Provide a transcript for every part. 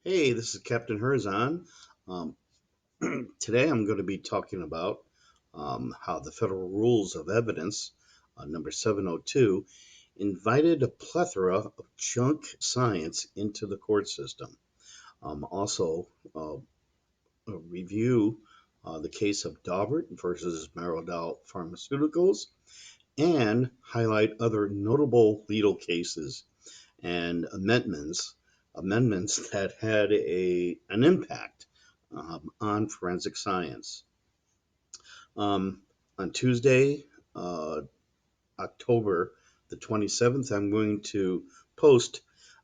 Hey, this is Captain Herzon. Um, Today I'm going to be talking about how the Federal Rules of Evidence, number 702, invited a plethora of junk science into the court system. Also, review the case of Daubert versus Marodal Pharmaceuticals and highlight other notable legal cases and amendments that had an impact on forensic science. Um, on Tuesday, uh, October the 27th, I'm going to post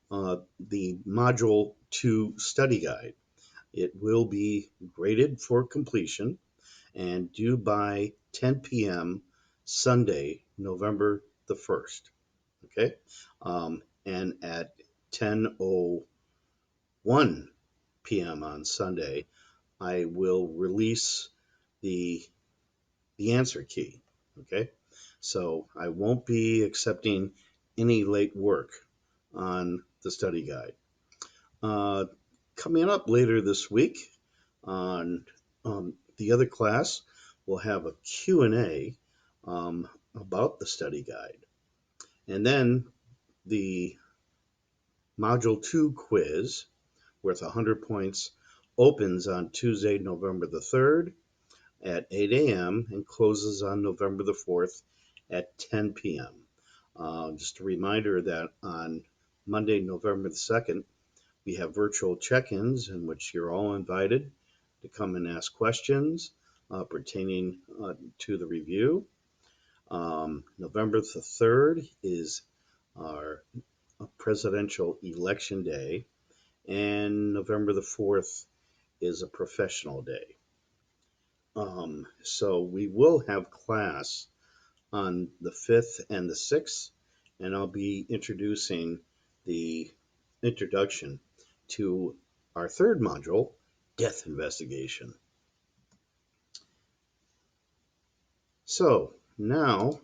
the Module 2 study guide. It will be graded for completion and due by 10 p.m. Sunday, November the 1st. Okay? And at 10:01 p.m. on Sunday, I will release the the answer key. Okay, so I won't be accepting any late work on the study guide. Uh, Coming up later this week on the other class, we'll have a Q&A about the study guide. And then the Module 2 quiz worth 100 points opens on Tuesday, November the 3rd at 8 a.m. and closes on November the 4th at 10 p.m. Just a reminder that on Monday, November the 2nd, we have virtual check-ins in which you're all invited to come and ask questions pertaining to the review. November the 3rd is our presidential election day, and November the 4th is a professional day. So we will have class on the 5th and the 6th, and I'll be introducing the introduction to our third module, death investigation. So now,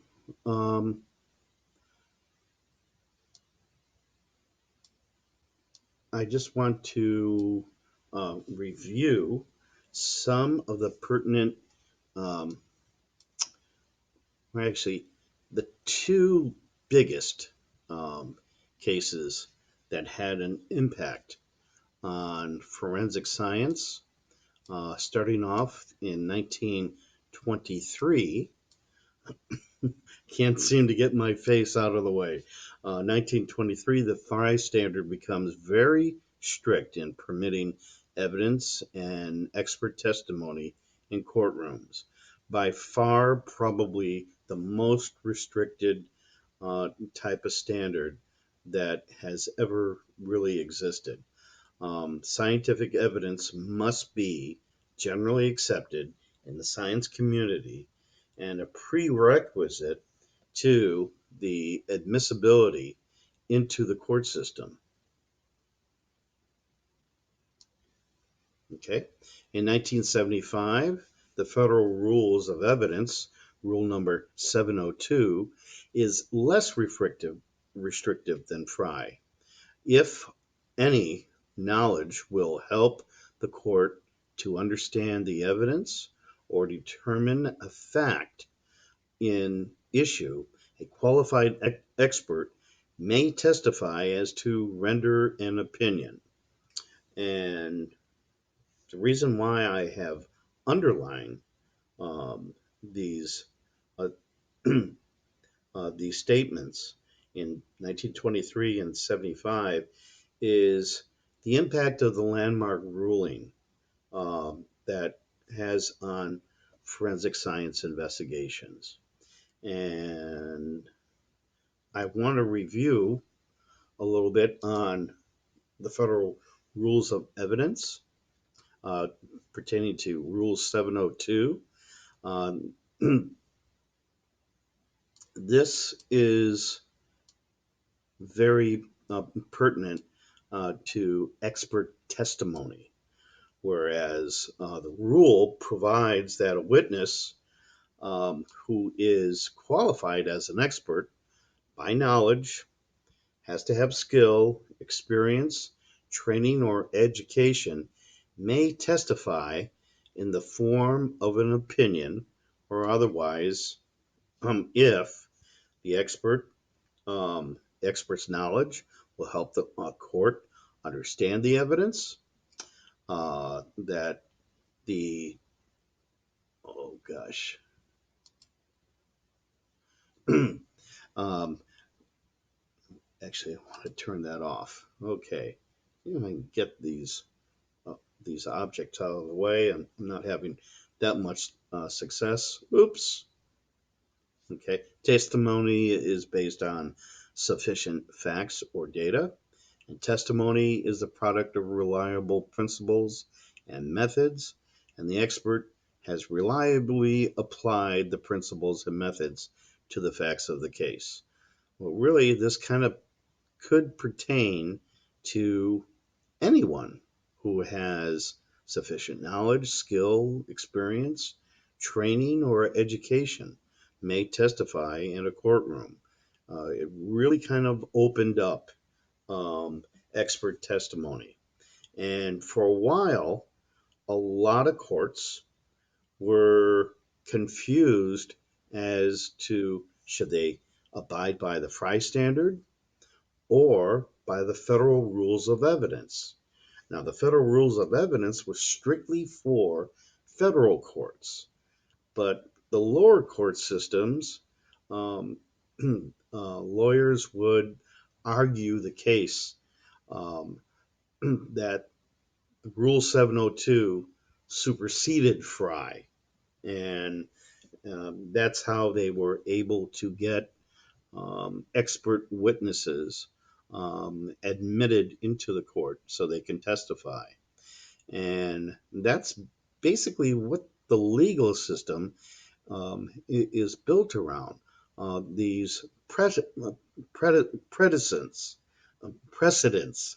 I just want to review some of the pertinent, um, actually, the two biggest um, cases that had an impact on forensic science, starting off in 1923. Can't seem to get my face out of the way. 1923, the Phi standard becomes very strict in permitting evidence and expert testimony in courtrooms. By far, probably the most restricted type of standard that has ever really existed. Scientific evidence must be generally accepted in the science community and a prerequisite to the admissibility into the court system. Okay. In 1975, the Federal Rules of Evidence, rule number 702, is less restrictive than Fry. If any knowledge will help the court to understand the evidence or determine a fact in issue, a qualified expert may testify as to render an opinion. And the reason why I have underlined these uh, these statements in 1923 and 75 is the impact of the landmark ruling that has on forensic science investigations. And I want to review a little bit on the federal rules of evidence uh, pertaining to Rule 702. Um, this is very pertinent to expert testimony, whereas the rule provides that a witness who is qualified as an expert by knowledge has to have skill, experience, training, or education may testify in the form of an opinion or otherwise if the expert's knowledge will help the court understand the evidence, that the, oh gosh, um, actually, I want to turn that off. Okay. See if I can get uh, these objects out of the way. I'm not having that much success. Oops. Okay. Testimony is based on sufficient facts or data, and testimony is the product of reliable principles and methods, and the expert has reliably applied the principles and methods to the facts of the case. Well, really, this kind of could pertain to anyone who has sufficient knowledge, skill, experience, training, or education may testify in a courtroom. It really kind of opened up expert testimony. And for a while, a lot of courts were confused as to should they abide by the Fry standard or by the federal rules of evidence. Now, the federal rules of evidence were strictly for federal courts, but the lower court systems, um, lawyers would argue the case um, that Rule 702 superseded Fry, and that's how they were able to get expert witnesses admitted into the court so they can testify. And that's basically what the legal system is built around. These precedents,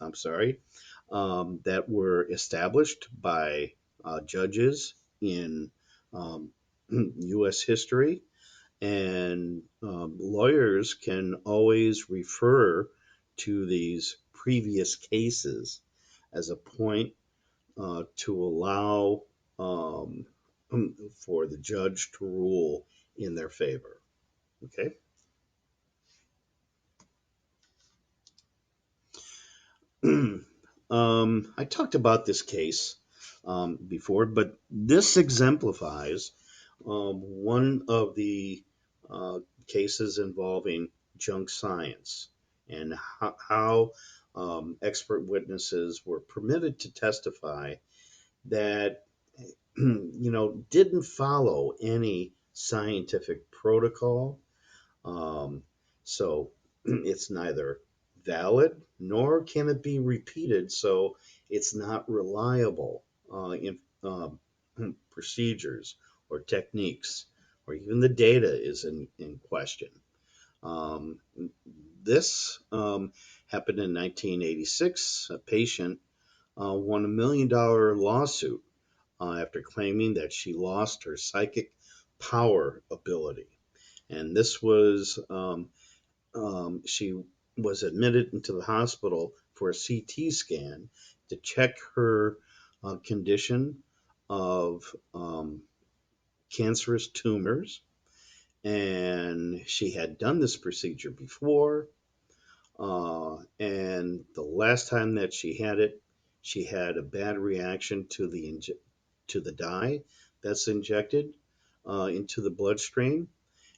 I'm sorry, that were established by judges in um, U.S. history, and lawyers can always refer to these previous cases as a point to allow um, for the judge to rule in their favor. Okay. I talked about this case before, but this exemplifies one of the uh, cases involving junk science and how expert witnesses were permitted to testify that didn't follow any scientific protocol. Um, so it's neither valid nor can it be repeated. So it's not reliable in procedures or techniques, or even the data is in question. Um, this happened in 1986. A patient won $1 million lawsuit after claiming that she lost her psychic power ability. And this was, she was admitted into the hospital for a CT scan to check her condition of cancerous tumors. And she had done this procedure before. And the last time that she had it, she had a bad reaction to to the dye that's injected into the bloodstream,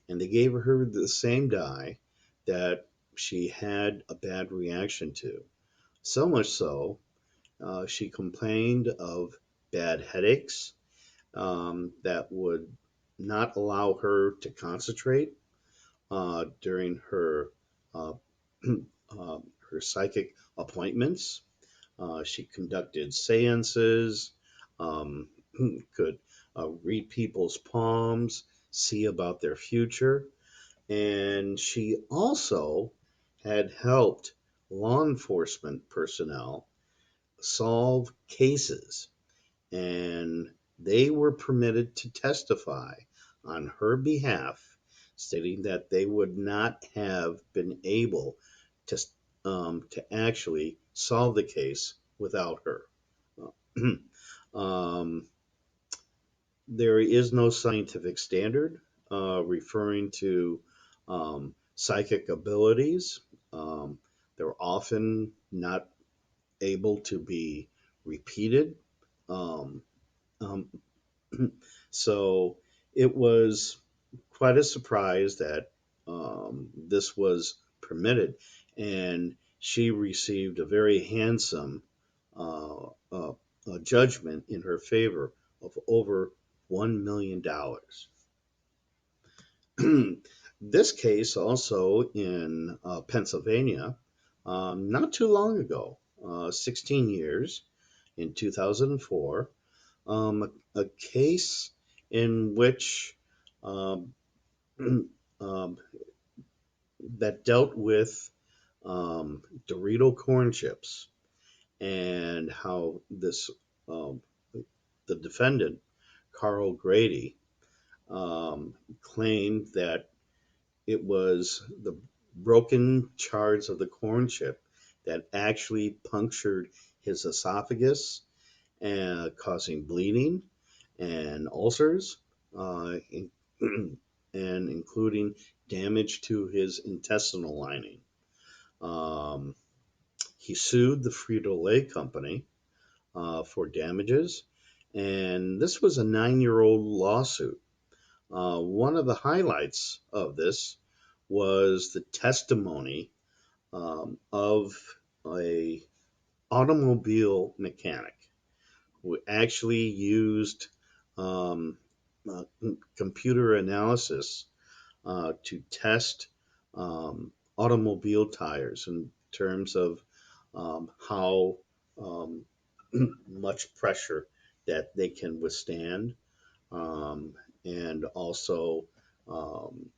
and they gave her the same dye that she had a bad reaction to. So much so, she complained of bad headaches that would not allow her to concentrate during uh, uh, her psychic appointments. She conducted seances, um, could read people's palms, see about their future, and she also had helped law enforcement personnel solve cases, and they were permitted to testify on her behalf, stating that they would not have been able to actually solve the case without her. um, there is no scientific standard referring to psychic abilities. Um, they're often not able to be repeated. Um, um, so it was quite a surprise that this was permitted, and she received a very handsome uh, uh, judgment in her favor of over $1 million. This case also in Pennsylvania, not too long ago, 16 years in 2004, a case in which um, um, that dealt with Dorito corn chips and how this um, the defendant Carl Grady claimed that it was the broken shards of the corn chip that actually punctured his esophagus and causing bleeding and ulcers, in, and including damage to his intestinal lining. Um, he sued the Frito Lay company for damages, and this was a 9-year-old lawsuit. One of the highlights of this was the testimony of a automobile mechanic who actually used um, uh, computer analysis to test automobile tires in terms of how um, much pressure that they can withstand, um, and also um,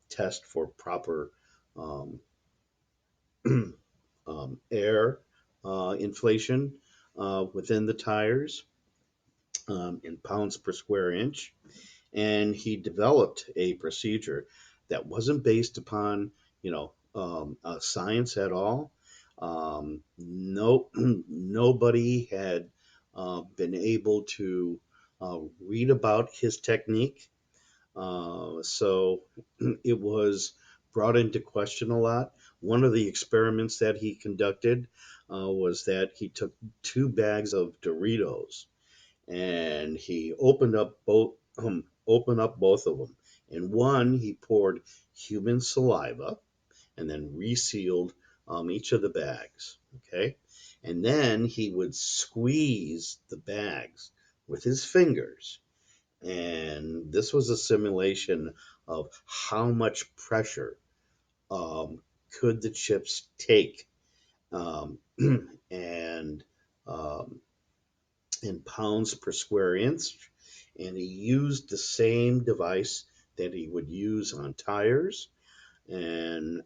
test for proper um, air inflation within the tires in pounds per square inch. And he developed a procedure that wasn't based upon, science at all. No, nobody had been able to read about his technique, so it was brought into question a lot. One of the experiments that he conducted was that he took 2 bags of Doritos and he opened up both of them. In one, he poured human saliva and then resealed each of the bags. Okay, and then he would squeeze the bags with his fingers, and this was a simulation of how much pressure um, could the chips take, um, and um, in pounds per square inch. And he used the same device that he would use on tires. And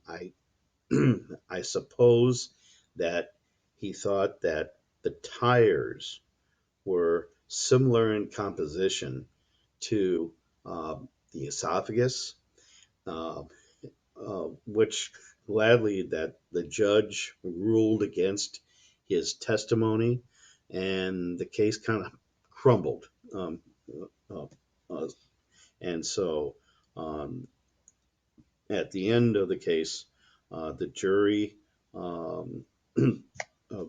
I suppose that he thought that the tires were similar in composition to uh, the esophagus, uh, which gladly that the judge ruled against his testimony, and the case kind of crumbled. Uh, uh, and so um, at the end of the case, the jury um, uh,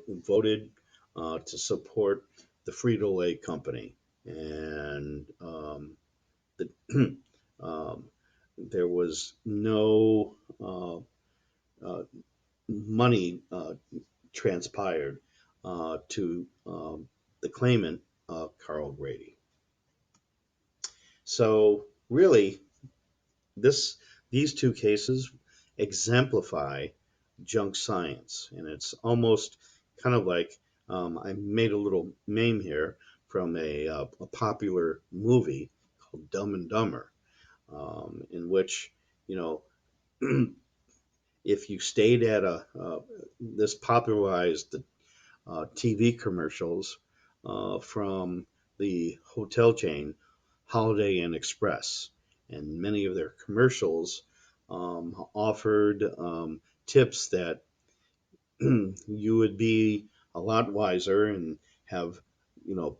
voted to support the Frito Lay company, and the, um, there was no uh, money transpired to the claimant, Carl Grady. So really, this these two cases exemplify junk science, and it's almost kind of like I made a little meme here from a popular movie called Dumb and Dumber, in which you know if you stayed at a this popularized TV commercials from the hotel chain Holiday Inn Express, and many of their commercials offered tips that you would be a lot wiser and have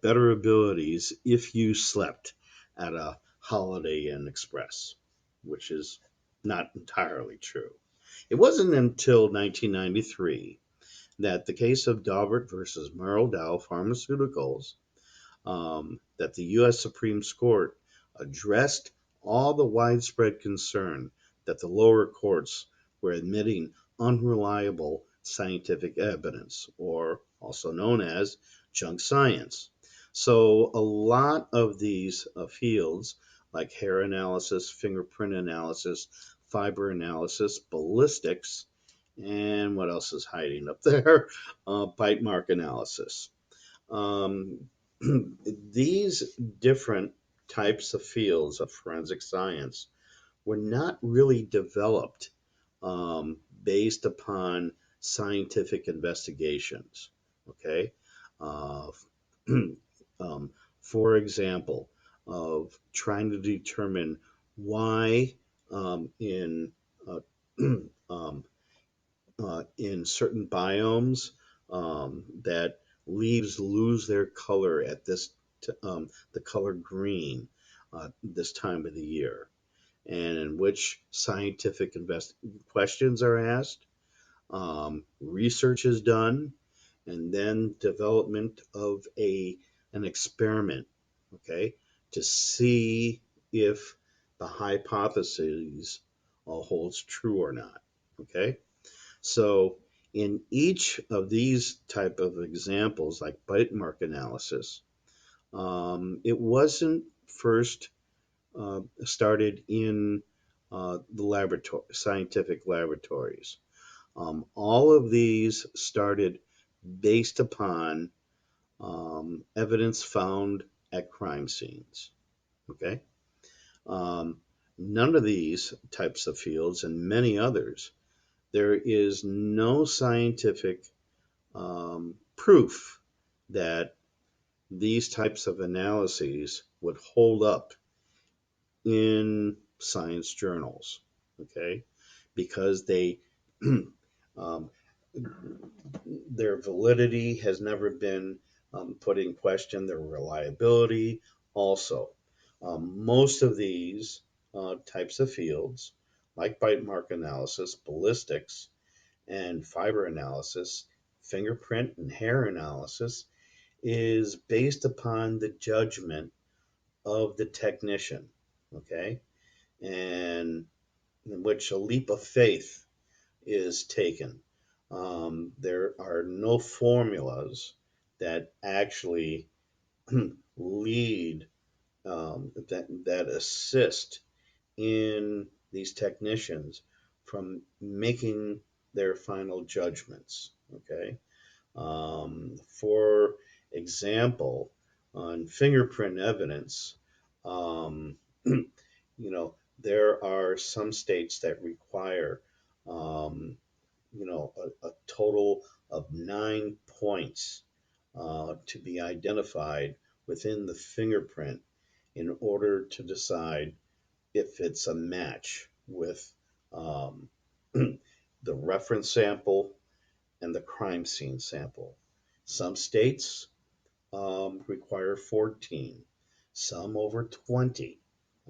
better abilities if you slept at a Holiday Inn Express, which is not entirely true. It wasn't until 1993 that the case of Daubert versus Merle Dow Pharmaceuticals, that the U.S. Supreme Court addressed all the widespread concern that the lower courts were admitting unreliable scientific evidence, or also known as junk science. So, a lot of these fields, like hair analysis, fingerprint analysis, fiber analysis, ballistics, and what else is hiding up there? Bite mark analysis. Um, these different types of fields of forensic science were not really developed based upon scientific investigations. Okay, uh, for example, of trying to determine why in uh, um, in certain biomes that leaves lose their color at the color green this time of the year, and in which scientific questions are asked, research is done, and then development of a an experiment, okay, to see if the hypothesis holds true or not. Okay, so in each of these type of examples, like bite mark analysis, it wasn't first started in the scientific laboratories. All of these started based upon evidence found at crime scenes. Okay, um, none of these types of fields and many others, there is no scientific proof that these types of analyses would hold up in science journals, okay? Because um, their validity has never been put in question, their reliability also. Most of these types of fields, like bite mark analysis, ballistics, and fiber analysis, fingerprint and hair analysis, is based upon the judgment of the technician, okay? And in which a leap of faith is taken. There are no formulas that actually lead, that assist in these technicians from making their final judgments. Okay, for example, on fingerprint evidence, um, there are some states that require, um, a total of 9 points to be identified within the fingerprint in order to decide if it's a match with um, the reference sample and the crime scene sample. Some states require 14, some over 20.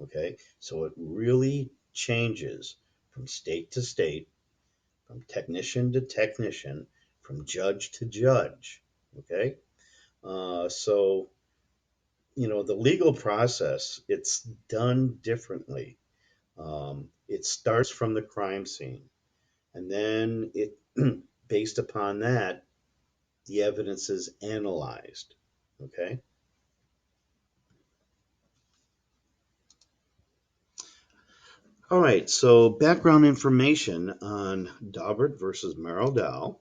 Okay, so it really changes from state to state, from technician to technician, from judge to judge. Okay, so the legal process, it's done differently. It starts from the crime scene, and then based upon that, the evidence is analyzed. Okay. All right. So background information on Daubert versus Maraldau.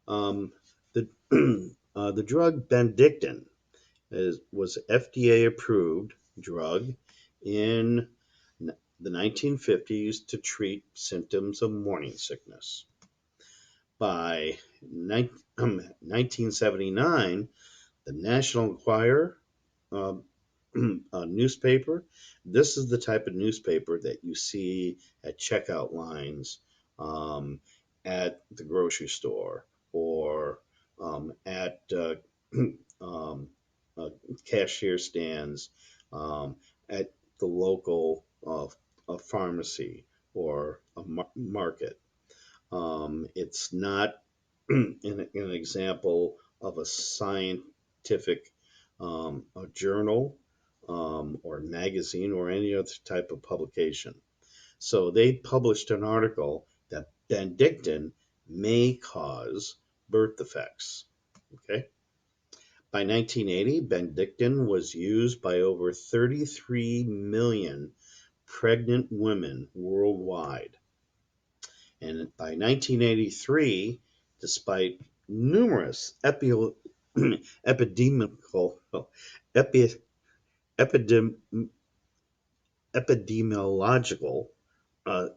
The the drug Bendictin was FDA approved drug in the 1950s to treat symptoms of morning sickness. By 1979, the National Enquirer, um, a newspaper. This is the type of newspaper that you see at checkout lines, at the grocery store. or at um, uh, cashier stands, um, at the local pharmacy or a market. It's not an example of a scientific a journal or magazine or any other type of publication. So they published an article that Benedictine may cause birth defects. Okay. By 1980, Benedictine was used by over 33 million pregnant women worldwide. And by 1983, despite numerous epidemiological epi, epidem, epidemiological uh,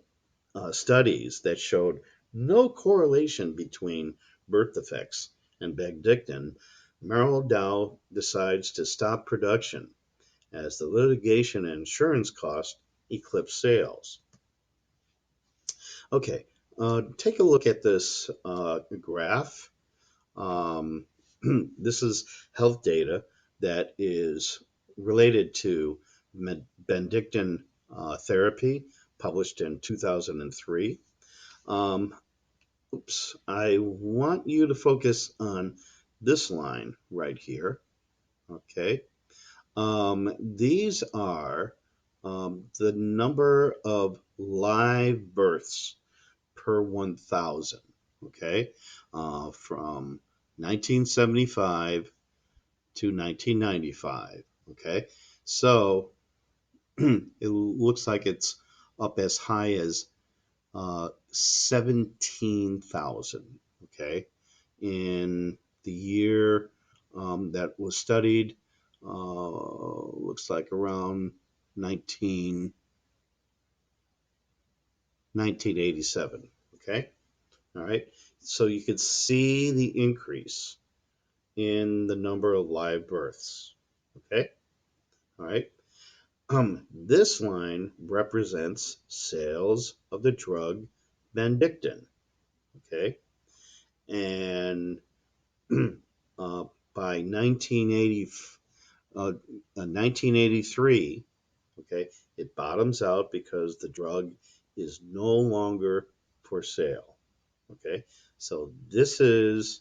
studies that showed no correlation between birth defects and Benedictine, Merrill Dow decides to stop production as the litigation and insurance costs eclipse sales. Okay, take a look at this graph. Um, this is health data that is related to Benedictine therapy, published in 2003. Um, oops, I want you to focus on this line right here. Okay. These are the number of live births per 1,000. Okay. From 1975 to 1995. Okay. So it looks like it's up as high as 17,000. Okay. In the year that was studied, looks like around 1987. Okay. All right. So you could see the increase in the number of live births. Okay. All right. This line represents sales of the drug Benedictine. Okay. And by 1983, okay, it bottoms out because the drug is no longer for sale. Okay, so this is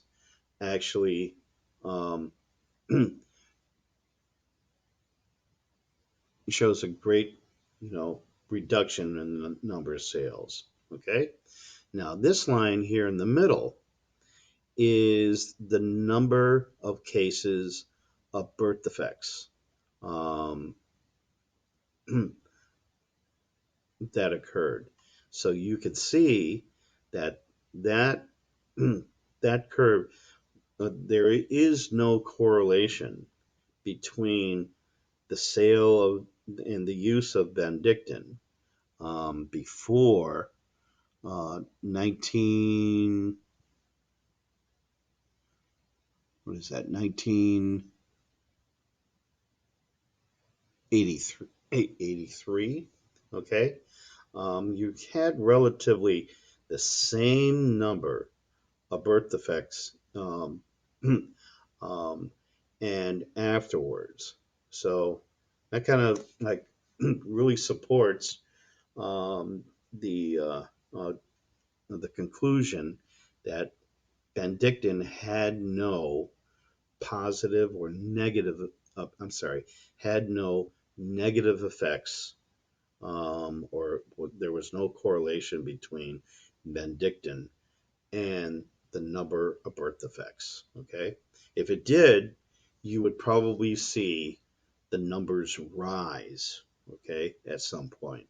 actually um, shows a great, you know, reduction in the number of sales. Okay, now this line here in the middle is the number of cases of birth defects um, that occurred. So you could see that that that curve, there is no correlation between the sale of and the use of Benedictine before 19 what is that 1983. Okay, you had relatively the same number of birth defects um, and afterwards. So that kind of like really supports um, the uh, the conclusion that Benedictine had no positive or negative. I'm sorry, had no negative effects, or there was no correlation between Benedictine and the number of birth defects. Okay, if it did, you would probably see the numbers rise. Okay, at some point,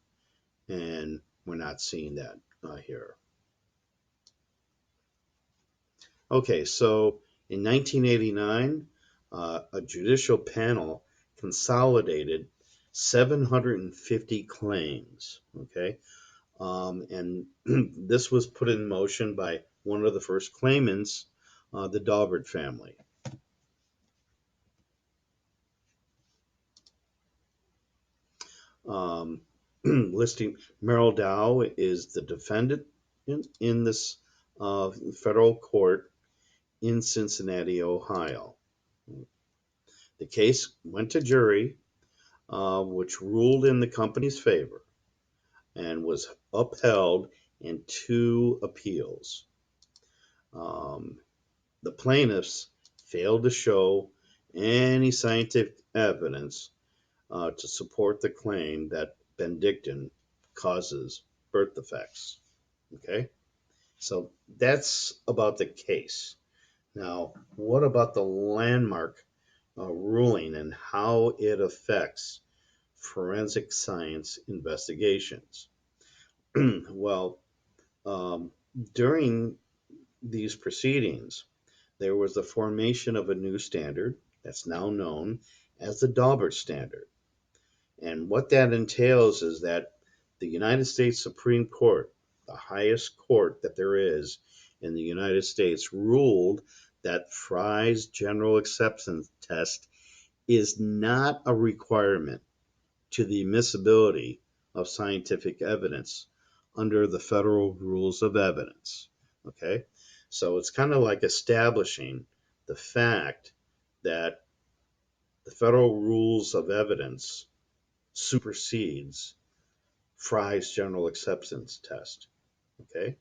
and we're not seeing that here. Okay, so in 1989, a judicial panel consolidated 750 claims. Okay, and this was put in motion by one of the first claimants, the Daubert family. Um, listing Merrill Dow is the defendant in this federal court, in Cincinnati, Ohio. The case went to jury, which ruled in the company's favor and was upheld in two appeals. Um, the plaintiffs failed to show any scientific evidence to support the claim that Bendictin causes birth defects. Okay, so that's about the case. Now, what about the landmark ruling and how it affects forensic science investigations? Well, um, during these proceedings, there was the formation of a new standard that's now known as the Daubert standard. And what that entails is that the United States Supreme Court, the highest court that there is in the United States, ruled that Fry's general acceptance test is not a requirement to the admissibility of scientific evidence under the federal rules of evidence. Okay? So it's kind of like establishing the fact that the federal rules of evidence supersedes Fry's general acceptance test. Okay?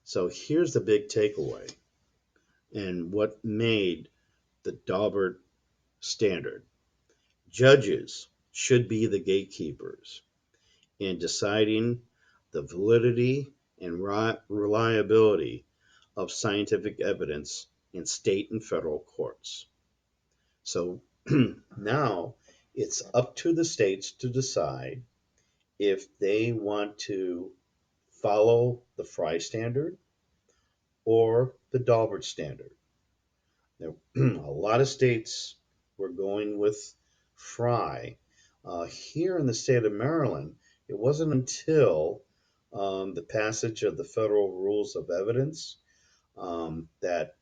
So here's the big takeaway and what made the Daubert standard. Judges should be the gatekeepers in deciding the validity and reliability of scientific evidence in state and federal courts. So now it's up to the states to decide if they want to follow the Fry standard or the Daubert standard. There, a lot of states were going with Fry. Here in the state of Maryland, it wasn't until the passage of the federal rules of evidence that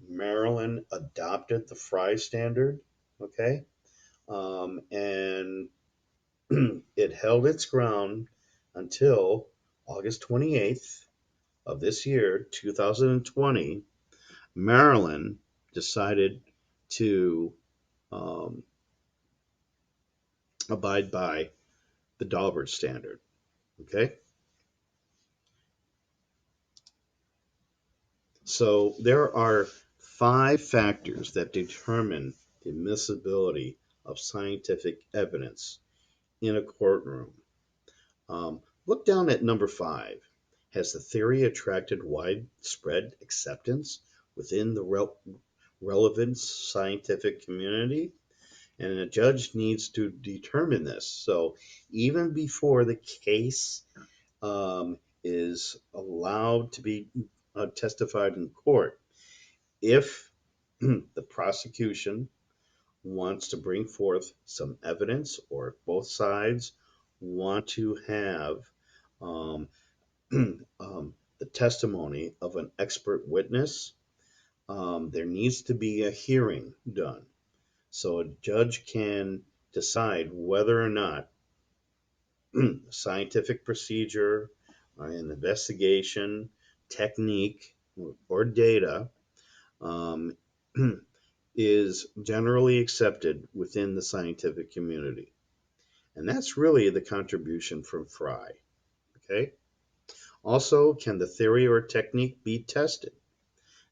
Maryland adopted the Fry standard. Okay, and it held its ground until August 28th of this year, 2020. Maryland decided to um, abide by the Daubert standard. Okay, so there are five factors that determine the admissibility of scientific evidence in a courtroom. Look down at number five. Has the theory attracted widespread acceptance within the relevant scientific community? And a judge needs to determine this. So even before the case is allowed to be testified in court, if the prosecution wants to bring forth some evidence or if both sides want to have um, the testimony of an expert witness, there needs to be a hearing done. So a judge can decide whether or not scientific procedure, an investigation, technique, or data um, is generally accepted within the scientific community. And that's really the contribution from Fry. Okay. Also, can the theory or technique be tested?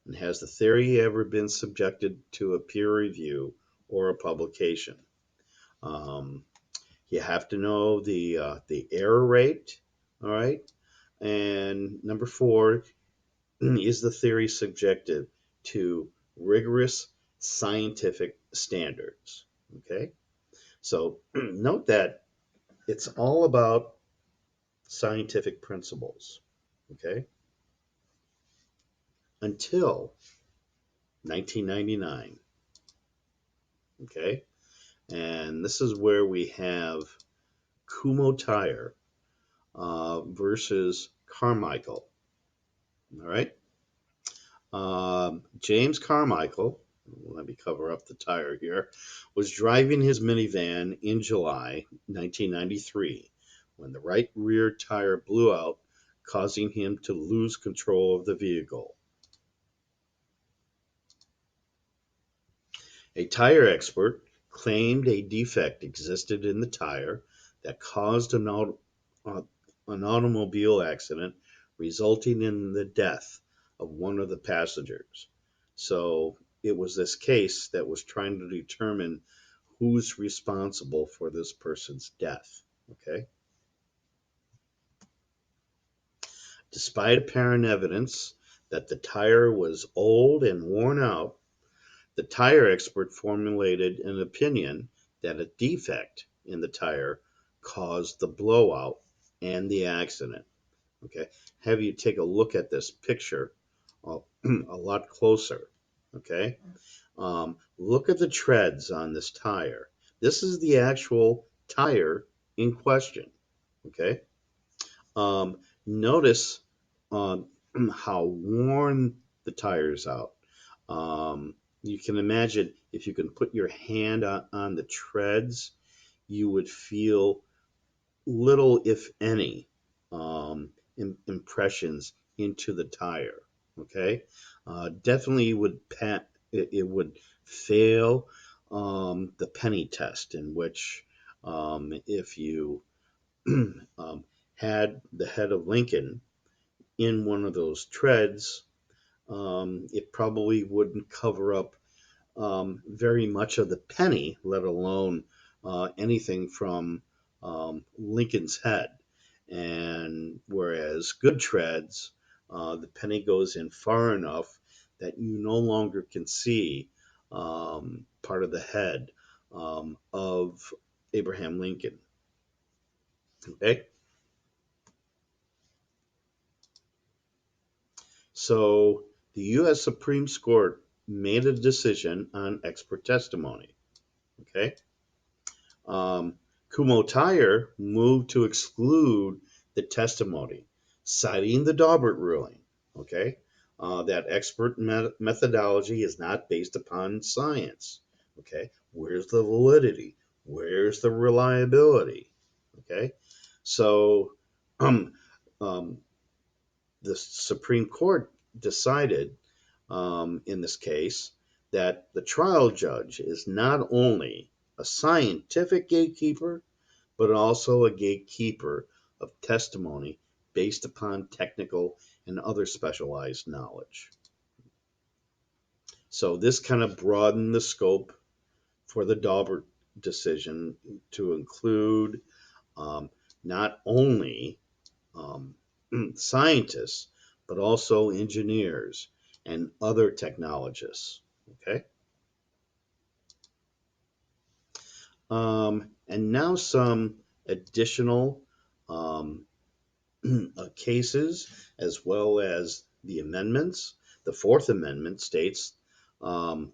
And has the theory ever been subjected to a peer review or a publication? Um, you have to know the error rate. All right. And number four, is the theory subjected to rigorous scientific standards? Okay. So note that it's all about scientific principles. Okay. Until 1999. Okay. And this is where we have Kumo Tire versus Carmichael. All right. James Carmichael, let me cover up the tire here, was driving his minivan in July 1993 when the right rear tire blew out causing him to lose control of the vehicle. A tire expert claimed a defect existed in the tire that caused uh, an automobile accident, resulting in the death of one of the passengers. So it was this case that was trying to determine who's responsible for this person's death. Okay. Despite apparent evidence that the tire was old and worn out, the tire expert formulated an opinion that a defect in the tire caused the blowout and the accident. Okay, have you take a look at this picture a lot closer. Okay, look at the treads on this tire. This is the actual tire in question. Okay, notice um, how worn the tire's out. You can imagine if you can put your hand on the treads, you would feel little, if any, impressions into the tire. Okay, definitely it would fail the penny test, in which if you had the head of Lincoln in one of those treads, it probably wouldn't cover up very much of the penny, let alone anything from Lincoln's head. And whereas good treads, the penny goes in far enough that you no longer can see part of the head of Abraham Lincoln. Okay, so the U.S. Supreme Court made a decision on expert testimony. Okay, Kumo Tire moved to exclude the testimony, citing the Daubert ruling. Okay, that expert methodology is not based upon science. Okay, where's the validity? Where's the reliability? Okay, so um, um, the Supreme Court decided in this case that the trial judge is not only a scientific gatekeeper, but also a gatekeeper of testimony based upon technical and other specialized knowledge. So this kind of broadened the scope for the Daubert decision to include um, not only um, scientists, but also engineers and other technologists. Okay. And now some additional um, cases, as well as the amendments. The Fourth Amendment states um,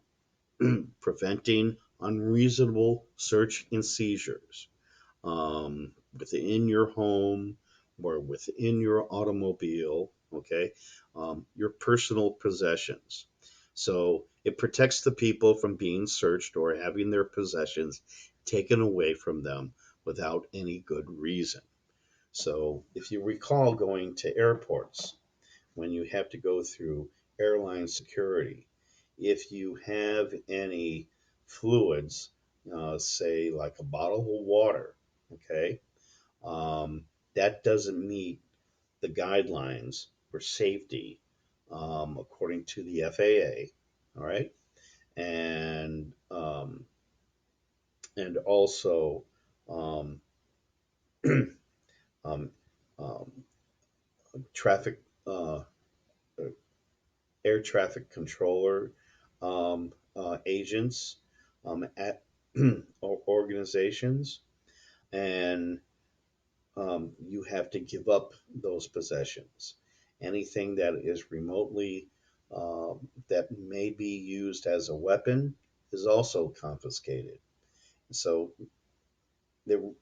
preventing unreasonable search and seizures within your home or within your automobile, okay, your personal possessions. So it protects the people from being searched or having their possessions taken away from them without any good reason. So if you recall going to airports, when you have to go through airline security, if you have any fluids, say like a bottle of water, okay, that doesn't meet the guidelines for safety according to the FAA, all right, and also um, um, um, traffic air traffic controller agents at organizations, and you have to give up those possessions. Anything that is remotely that may be used as a weapon is also confiscated. So the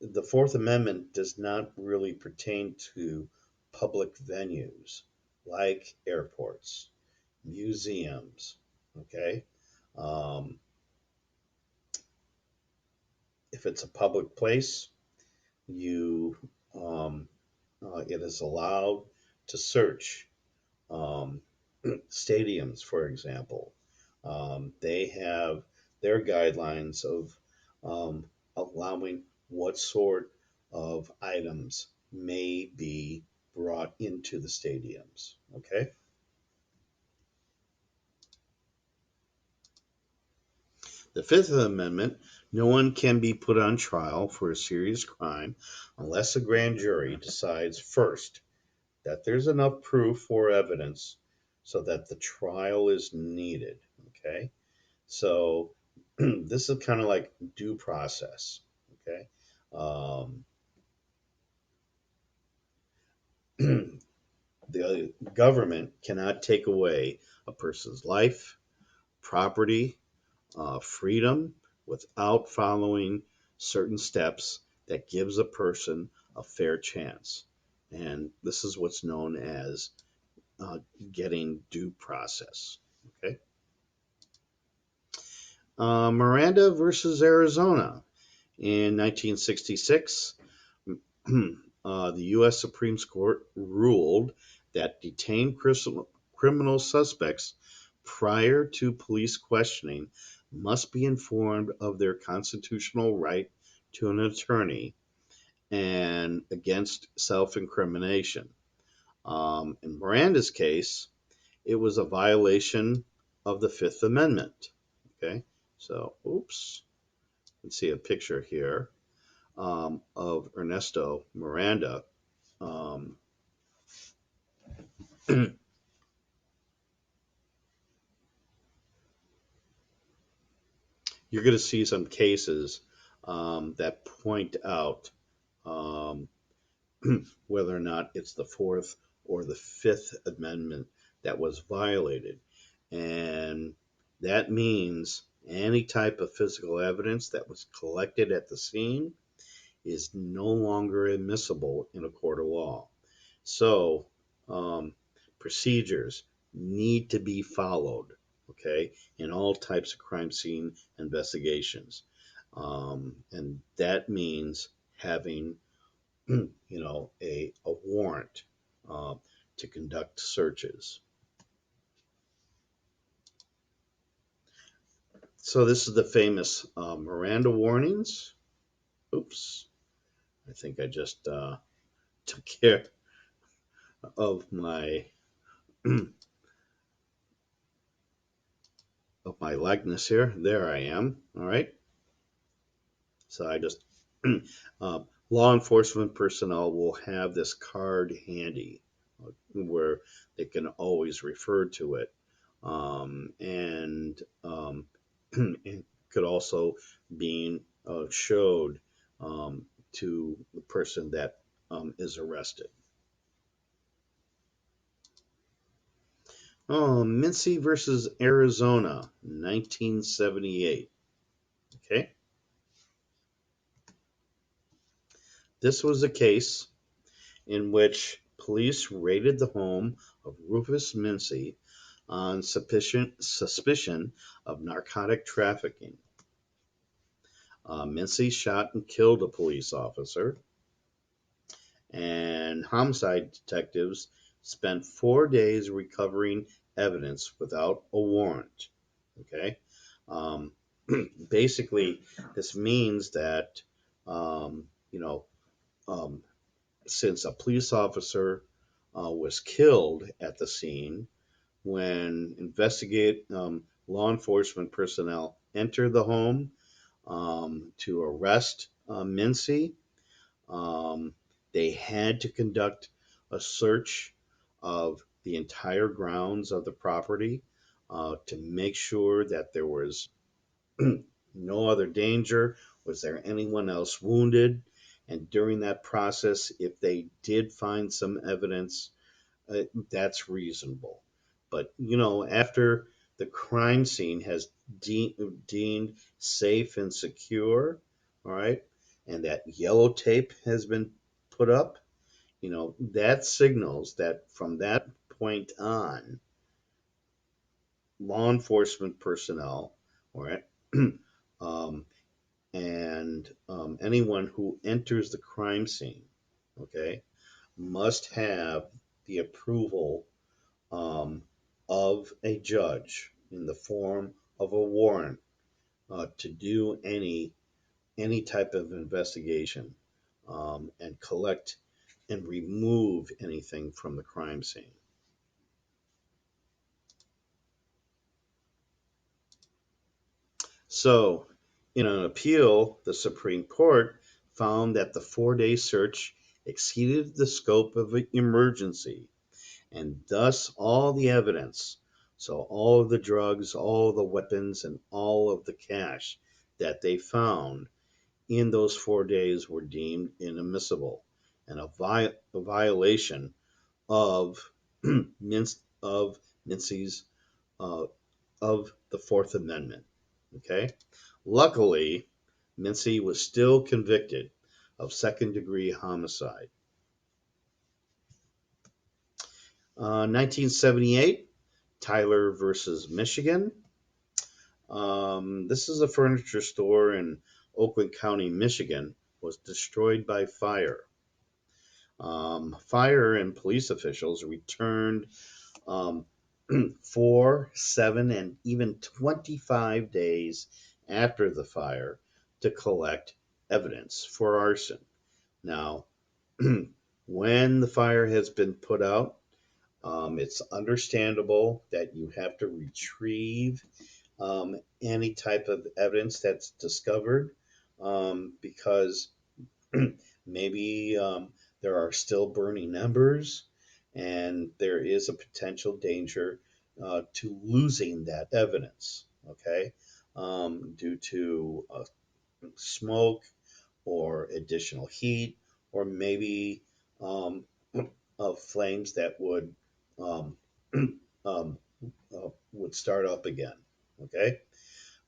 the Fourth Amendment does not really pertain to public venues like airports, museums. Okay, um, if it's a public place, you um, it is allowed to search um, stadiums, for example. They have their guidelines of allowing what sort of items may be brought into the stadiums. Okay. The Fifth Amendment, no one can be put on trial for a serious crime unless a grand jury decides first that there's enough proof or evidence so that the trial is needed. Okay. So this is kind of like due process. Okay. Um, the government cannot take away a person's life, property, freedom without following certain steps that gives a person a fair chance. And this is what's known as getting due process. Okay. Miranda versus Arizona. In 1966, the U.S. Supreme Court ruled that detained criminal suspects prior to police questioning must be informed of their constitutional right to an attorney and against self incrimination. In Miranda's case, it was a violation of the Fifth Amendment. Okay, so, oops, let's see a picture here of Ernesto Miranda. Um, you're going to see some cases that point out um, whether or not it's the Fourth or the Fifth Amendment that was violated. And that means any type of physical evidence that was collected at the scene is no longer admissible in a court of law. So, procedures need to be followed, okay, in all types of crime scene investigations. And that means having, a warrant uh, to conduct searches. So, this is the famous Miranda warnings. Oops, I think I just took care of my likeness here. There I am. All right. So I just law enforcement personnel will have this card handy where they can always refer to it, and it could also be showed to the person that is arrested. Oh, Mincy versus Arizona, 1978. Okay, this was a case in which police raided the home of Rufus Mincy on suspicion of narcotic trafficking. Mincy shot and killed a police officer, and homicide detectives spent 4 days recovering evidence without a warrant. Okay, um, basically, this means that you know um, since a police officer was killed at the scene, when investigate law enforcement personnel entered the home to arrest Mincy, um, they had to conduct a search of the entire grounds of the property to make sure that there was no other danger. Was there anyone else wounded? And during that process, if they did find some evidence, that's reasonable. But, after the crime scene has deemed safe and secure, all right, and that yellow tape has been put up, that signals that from that point on, law enforcement personnel, all right, um, and anyone who enters the crime scene, okay, must have the approval um, of a judge in the form of a warrant to do any type of investigation and collect and remove anything from the crime scene. So, in an appeal, the Supreme Court found that the 4 day search exceeded the scope of an emergency, and thus all the evidence, so all of the drugs, all of the weapons, and all of the cash that they found in those 4 days were deemed inadmissible and a violation of of Mincy's uh, of the Fourth Amendment. Okay, luckily, Mincy was still convicted of second-degree homicide. 1978, Tyler versus Michigan. This is a furniture store in Oakland County, Michigan, was destroyed by fire. Fire and police officials returned um, 4, 7, and even 25 days after the fire to collect evidence for arson. Now, when the fire has been put out, it's understandable that you have to retrieve any type of evidence that's discovered because maybe there are still burning embers and there is a potential danger to losing that evidence, okay, due to smoke or additional heat or maybe um, of flames that um, um, would start up again, okay?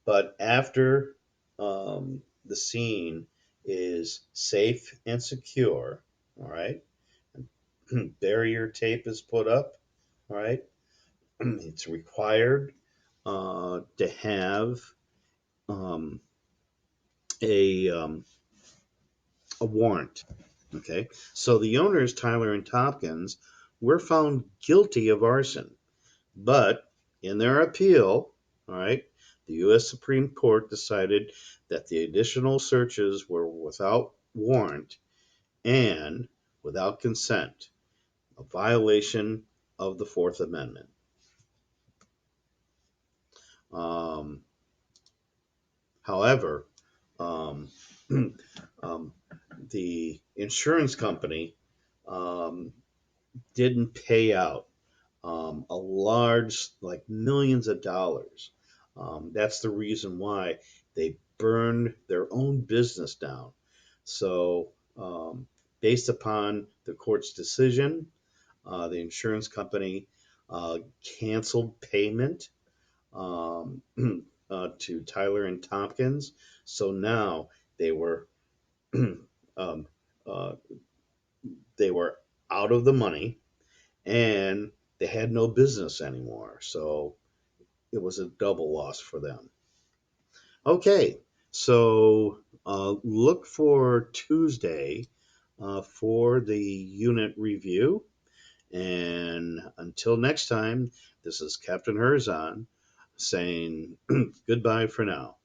But after the scene is safe and secure, all right, barrier tape is put up, all right, it's required to have um, a, um, a warrant, okay? So the owners, Tyler and Tompkins, were found guilty of arson, but in their appeal, all right, the U.S. Supreme Court decided that the additional searches were without warrant and without consent, a violation of the Fourth Amendment. Um, However, um, um, the insurance company um, didn't pay out a large, like millions of dollars. That's the reason why they burned their own business down. So, based upon the court's decision, the insurance company canceled payment um, to Tyler and Tompkins. So now they were um, uh, they were out of the money and they had no business anymore. So it was a double loss for them. Okay, so look for Tuesday for the unit review. And until next time, this is Captain Herzon saying goodbye for now.